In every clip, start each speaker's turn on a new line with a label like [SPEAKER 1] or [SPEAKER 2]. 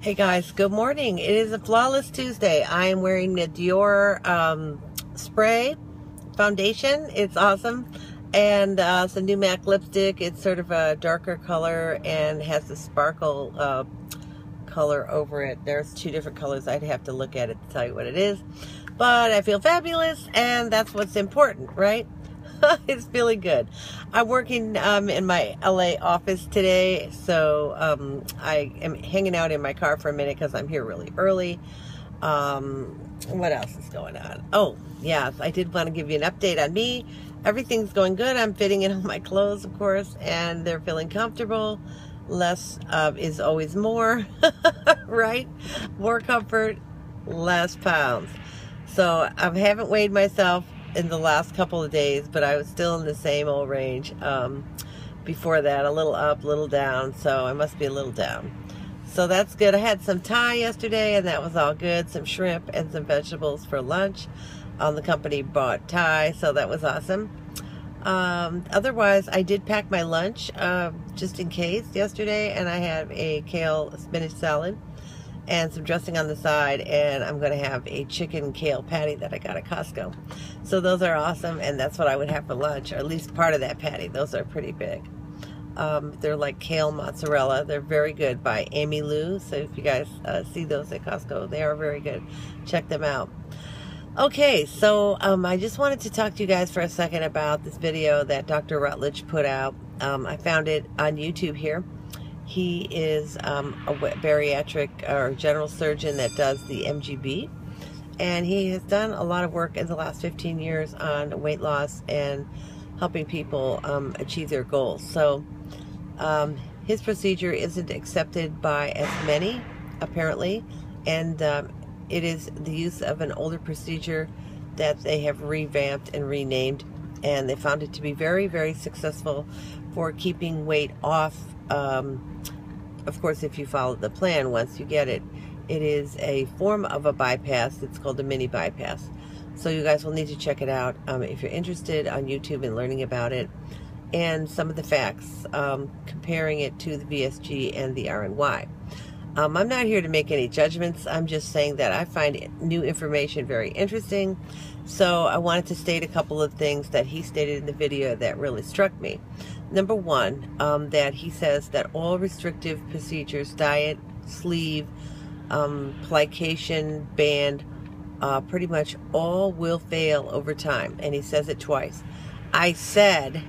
[SPEAKER 1] Hey guys, good morning. It is a flawless Tuesday. I am wearing the Dior spray foundation. It's awesome. And some new MAC lipstick. It's sort of a darker color and has the sparkle color over it. There's two different colors. I'd have to look at it to tell you what it is. But I feel fabulous, and that's what's important, right? It's feeling good. I'm working in my LA office today, so I am hanging out in my car for a minute because I'm here really early. What else is going on? Oh, yeah, I did want to give you an update on me. Everything's going good. I'm fitting in all my clothes, of course, and they're feeling comfortable. Less is always more, right? More comfort, less pounds. So I haven't weighed myself in the last couple of days, but I was still in the same old range. Before that, a little up, a little down, so I must be a little down. So that's good. I had some Thai yesterday, and that was all good. Some shrimp and some vegetables for lunch. The company bought Thai, so that was awesome. Otherwise, I did pack my lunch just in case yesterday, and I had a kale spinach salad and some dressing on the side, and I'm going to have a chicken kale patty that I got at Costco. So those are awesome, and that's what I would have for lunch, or at least part of that patty. Those are pretty big. They're like kale mozzarella. They're very good, by Amy Lou. So if you guys see those at Costco, they are very good. Check them out. Okay, so I just wanted to talk to you guys for a second about this video that Dr. Ruttledge put out. I found it on YouTube here. He is a bariatric or general surgeon that does the MGB, and he has done a lot of work in the last 15 years on weight loss and helping people achieve their goals. So his procedure isn't accepted by as many, apparently, and it is the use of an older procedure that they have revamped and renamed, and they found it to be very, very successful for keeping weight off. Of course, if you follow the plan, once you get it, it is a form of a bypass. It's called a mini bypass. So you guys will need to check it out if you're interested on YouTube and learning about it and some of the facts, comparing it to the VSG and the RNY. I'm not here to make any judgments. I'm just saying that I find new information very interesting. So I wanted to state a couple of things that he stated in the video that really struck me. Number one, that he says that all restrictive procedures, diet, sleeve, plication, band, pretty much all will fail over time. And he says it twice. I said,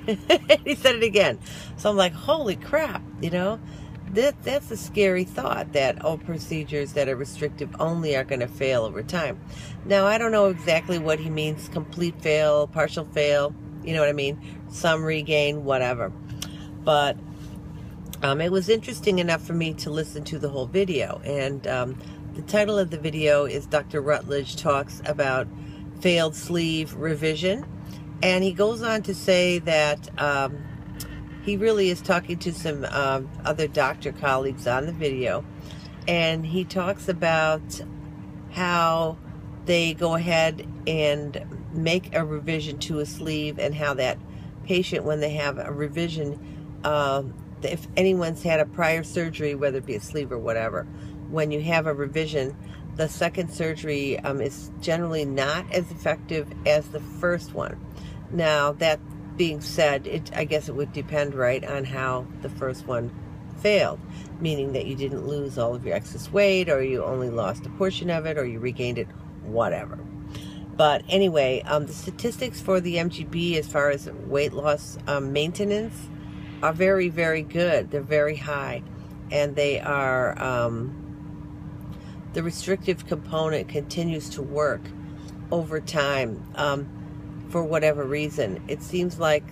[SPEAKER 1] he said it again. So I'm like, holy crap, you know? That's a scary thought, that all procedures that are restrictive only are going to fail over time. Now, I don't know exactly what he means, complete fail, partial fail, you know what I mean? Some regain, whatever. But it was interesting enough for me to listen to the whole video. And the title of the video is Dr. Ruttledge Talks About Failed Sleeve Revision. And he goes on to say that he really is talking to some other doctor colleagues on the video, and he talks about how they go ahead and make a revision to a sleeve, and how that patient, when they have a revision, if anyone's had a prior surgery, whether it be a sleeve or whatever, when you have a revision, the second surgery is generally not as effective as the first one. Now, that being said, I guess it would depend, right, on how the first one failed, meaning that you didn't lose all of your excess weight, or you only lost a portion of it, or you regained it, whatever. But anyway, the statistics for the MGB as far as weight loss maintenance are very, very good. They're very high, and they are, the restrictive component continues to work over time. For whatever reason, it seems like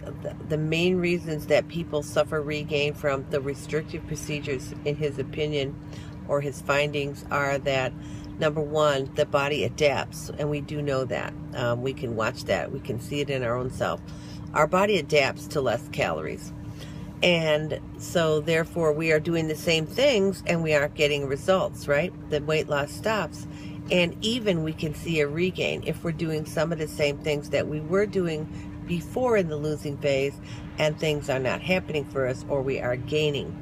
[SPEAKER 1] the main reasons that people suffer regain from the restrictive procedures, in his opinion, or his findings, are that, number one, the body adapts, and we do know that. We can watch that. We can see it in our own self. Our body adapts to less calories. And so, therefore, we are doing the same things, and we aren't getting results, right? The weight loss stops. And even we can see a regain if we're doing some of the same things that we were doing before in the losing phase, and things are not happening for us, or we are gaining.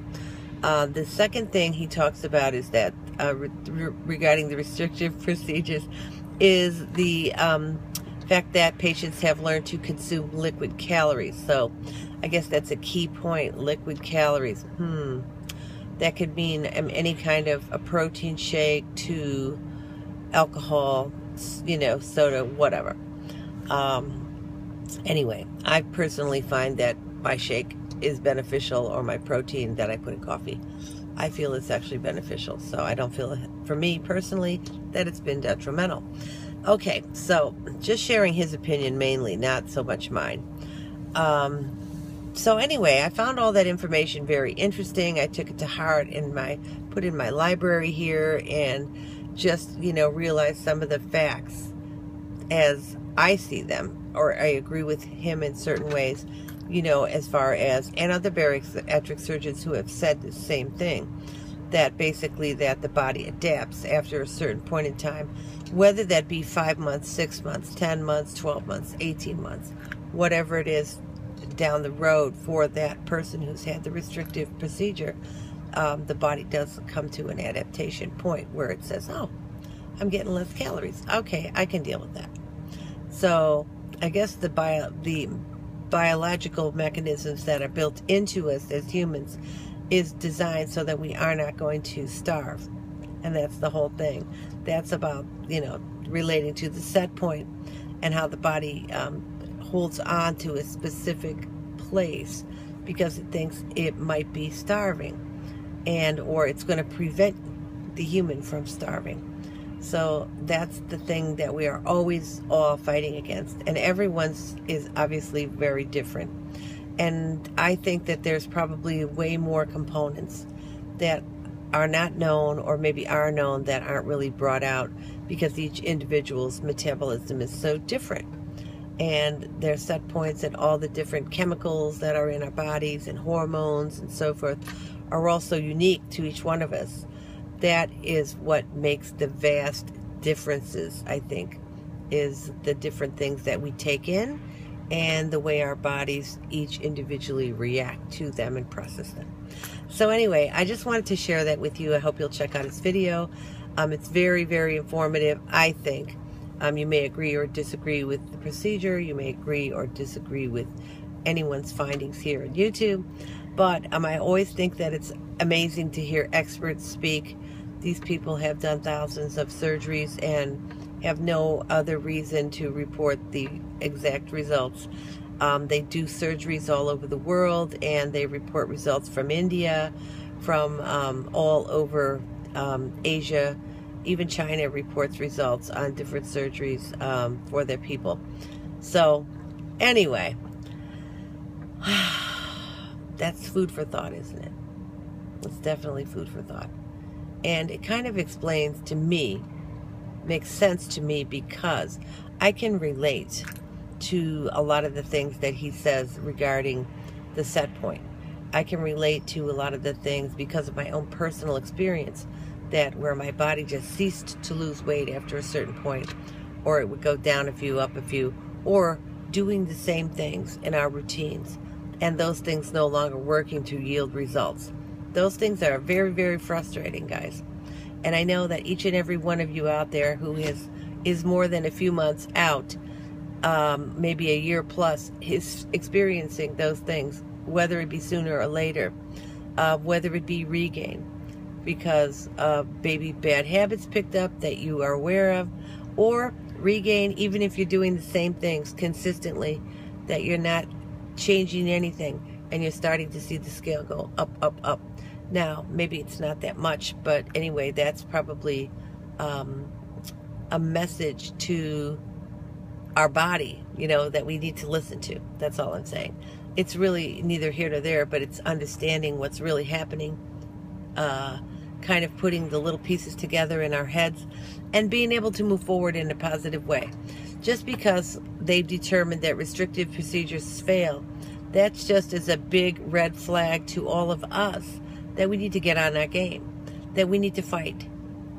[SPEAKER 1] The second thing he talks about is that regarding the restrictive procedures is the fact that patients have learned to consume liquid calories. So I guess that's a key point, liquid calories. That could mean any kind of a protein shake to alcohol, soda, whatever. Anyway, I personally find that my shake is beneficial, or my protein that I put in coffee, I feel it's actually beneficial. So I don't feel, for me personally, that it's been detrimental. Okay, so just sharing his opinion mainly, not so much mine. So anyway, I found all that information very interesting. I took it to heart and put in my library here, and just, realized some of the facts as I see them, or I agree with him in certain ways, as far as, and other bariatric surgeons who have said the same thing, that basically that the body adapts after a certain point in time, whether that be 5 months, 6 months, 10 months, 12 months, 18 months, whatever it is down the road for that person who's had the restrictive procedure, the body does come to an adaptation point where it says, oh, I'm getting less calories. Okay, I can deal with that. So I guess the biological mechanisms that are built into us as humans is designed so that we are not going to starve. And that's the whole thing. That's about, relating to the set point and how the body holds on to a specific place because it thinks it might be starving, or it's going to prevent the human from starving. So that's the thing that we are always all fighting against, and everyone's is obviously very different. And I think that there's probably way more components that are not known, or maybe are known, that aren't really brought out because each individual's metabolism is so different. And their set points and all the different chemicals that are in our bodies and hormones and so forth are also unique to each one of us. That is what makes the vast differences, I think, is the different things that we take in and the way our bodies each individually react to them and process them. So anyway, I just wanted to share that with you. I hope you'll check out his video. It's very, very informative, I think. You may agree or disagree with the procedure. You may agree or disagree with anyone's findings here on YouTube. But I always think that it's amazing to hear experts speak. These people have done thousands of surgeries and have no other reason to report the exact results. They do surgeries all over the world, and they report results from India, from all over Asia. Even China reports results on different surgeries for their people. So anyway, that's food for thought, isn't it? It's definitely food for thought. And it kind of explains to me, makes sense to me, because I can relate to a lot of the things that he says regarding the set point. I can relate to a lot of the things because of my own personal experience, that where my body just ceased to lose weight after a certain point, or it would go down a few, up a few, or doing the same things in our routines, and those things no longer working to yield results. Those things are very, very frustrating, guys. And I know that each and every one of you out there who is more than a few months out, maybe a year plus, is experiencing those things, whether it be sooner or later, whether it be regain because maybe bad habits picked up that you are aware of, or regain even if you're doing the same things consistently, that you're not changing anything and you're starting to see the scale go up, up, up. Now, maybe it's not that much, but anyway, that's probably a message to our body, that we need to listen to. That's all I'm saying. It's really neither here nor there, but it's understanding what's really happening, kind of putting the little pieces together in our heads and being able to move forward in a positive way. Just because they've determined that restrictive procedures fail, that's just as a big red flag to all of us that we need to get on our game, that we need to fight,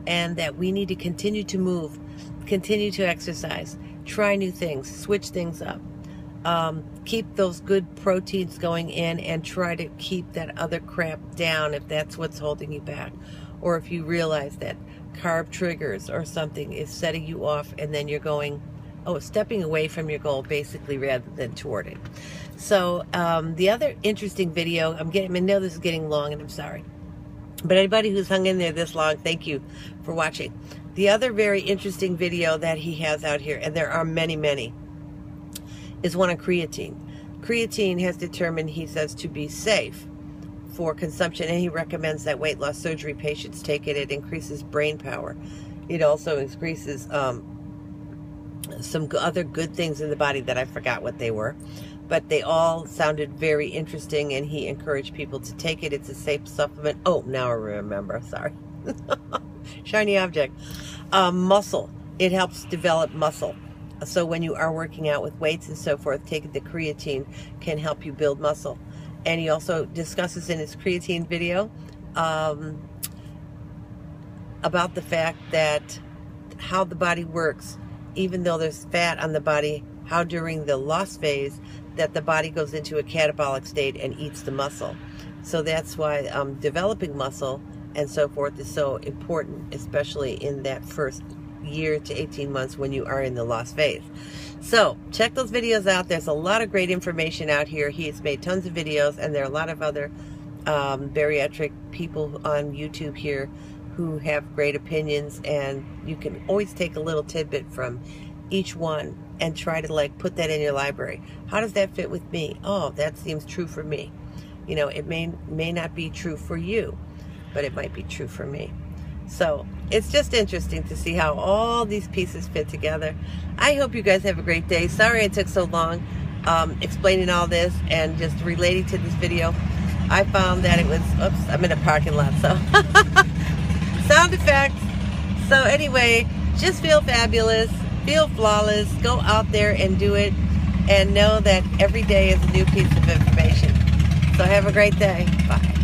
[SPEAKER 1] and that we need to continue to move, continue to exercise, try new things, switch things up. keep those good proteins going in and try to keep that other crap down if that's what's holding you back. Or if you realize that carb triggers or something is setting you off and then you're going, stepping away from your goal basically rather than toward it. So the other interesting video, I know this is getting long and I'm sorry, but anybody who's hung in there this long, thank you for watching. The other very interesting video that he has out here, and there are many, many, is one on creatine. Creatine has determined, he says, to be safe for consumption, and he recommends that weight loss surgery patients take it. It increases brain power. It also increases some other good things in the body that I forgot what they were, but they all sounded very interesting, and he encouraged people to take it. It's a safe supplement. Oh, now I remember. Sorry. Shiny object. Muscle. It helps develop muscle. So when you are working out with weights and so forth, taking the creatine can help you build muscle. And he also discusses in his creatine video about the fact that how the body works, even though there's fat on the body, how during the loss phase that the body goes into a catabolic state and eats the muscle. So that's why developing muscle and so forth is so important, especially in that first year to 18 months when you are in the loss phase. So check those videos out. There's a lot of great information out here. He has made tons of videos, and there are a lot of other bariatric people on YouTube here who have great opinions, and you can always take a little tidbit from each one and try to put that in your library. How does that fit with me? Oh, that seems true for me. You know, it may not be true for you, but it might be true for me. So it's just interesting to see how all these pieces fit together. I hope you guys have a great day. Sorry I took so long explaining all this and just relating to this video. I found that it was, oops, I'm in a parking lot, so sound effects. So anyway, just feel fabulous, feel flawless, go out there and do it, and know that every day is a new piece of information. So have a great day. Bye.